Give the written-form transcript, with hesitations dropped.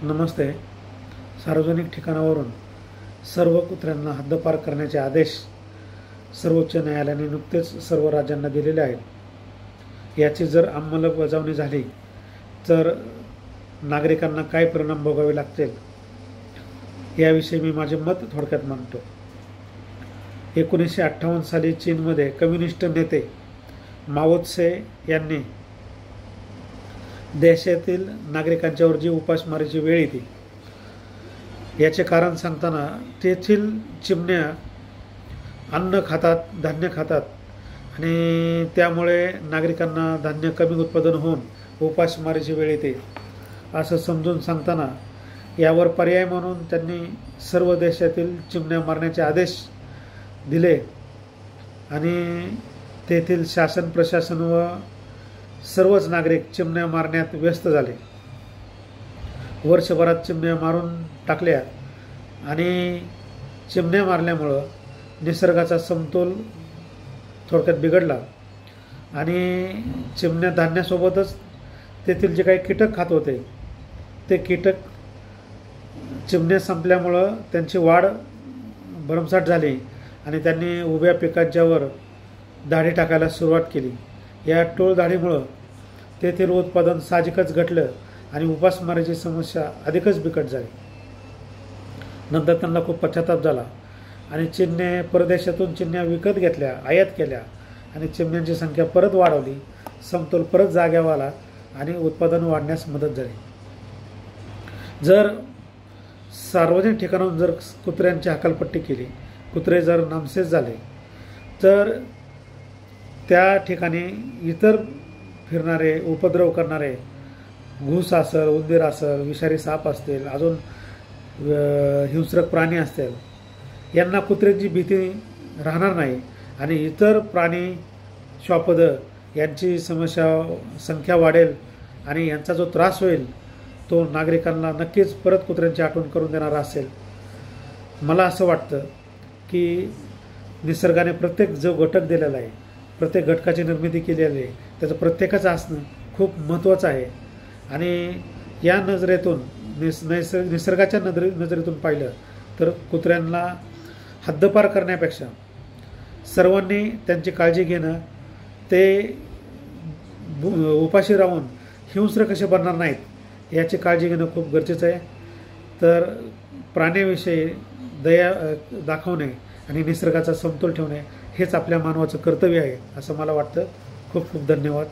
नमस्ते. सार्वजनिक ठिकाणावरून सर्व कुत्र्यांना हद्दपार करण्याचे आदेश सर्वोच्च न्यायालयाने नुकतेच सर्व राज्यांना दिलेले आहेत. याची जर अंमलबजावणी झाली तर नागरिकांना काय परिणाम भोगावे लागतील याविषयी मी माझे मत थोडक्यात मांडतो. 1958 साली चीनमध्ये कम्युनिस्ट नेते माओ त्से यांनी देशातील नागरिकांच्यावर जी उपासमारीची वेळ येते याचे कारण सांगताना तेथील चिमण्या अन्न खातात, धान्य खातात आणि त्यामुळे नागरिकांना धान्य कमी उत्पादन होऊन उपासमारीची वेळ येते असं समजून सांगताना यावर पर्याय म्हणून त्यांनी सर्व देशातील चिमण्या मारण्याचे आदेश दिले आणि तेथील शासन प्रशासन व सर्वच नागरिक चिमण्या मारण्यात व्यस्त झाले. वर्षभरात चिमण्या मारून टाकल्या आणि चिमण्या मारल्यामुळं निसर्गाचा समतोल थोडक्यात बिघडला आणि चिमण्या धान्यासोबतच तेथील जे काही कीटक खात होते ते कीटक चिमण्या संपल्यामुळं त्यांची वाढ भरमसाठ झाली आणि त्यांनी उभ्या पिकांच्यावर दाढी टाकायला सुरुवात केली. या टोळधाडीमुळं तेथील उत्पादन साहजिकच घटलं आणि उपासमारीची समस्या अधिकच बिकट झाली. नंतर त्यांना खूप पश्चाताप झाला आणि चीनने परदेशातून चिमण्या विकत घेतल्या, आयात केल्या आणि चिमण्यांची संख्या परत वाढवली, समतोल परत जाग्यावर आला आणि उत्पादन वाढण्यास मदत झाली. जर सार्वजनिक ठिकाणाहून जर कुत्र्यांची हकालपट्टी केली, कुत्रे जर नामशेष झाले तर त्या ठिकाणी इतर फिरणारे, उपद्रव करणारे घूस असेल, उंदीर असेल, विषारी साप असतील, अजून हिंस्रक प्राणी असतील, यांना कुत्र्यांची भीती राहणार नाही आणि इतर प्राणी श्वापद यांची संख्या वाढेल आणि यांचा जो त्रास होईल तो नागरिकांना नक्कीच परत कुत्र्यांची आठवण करून देणारा असेल. मला असं वाटतं की निसर्गाने प्रत्येक जो घटक दिलेला आहे, प्रत्येक घटकाची निर्मिती केलेली आहे, त्याचं प्रत्येकाचं असणं खूप महत्त्वाचं आहे आणि या नजरेतून निसर्गाच्या नजरेतून पाहिलं तर कुत्र्यांना हद्दपार करण्यापेक्षा सर्वांनी त्यांची काळजी घेणं, ते उपाशी राहून हिंस्र कसे बनणार नाहीत याची काळजी घेणं खूप गरजेचं आहे. तर प्राण्याविषयी दया दाखवणे आणि निसर्गाचा समतोल ठेवणे हेच आपल्या मानवाचं कर्तव्य आहे असं मला वाटतं. खूप खूप धन्यवाद.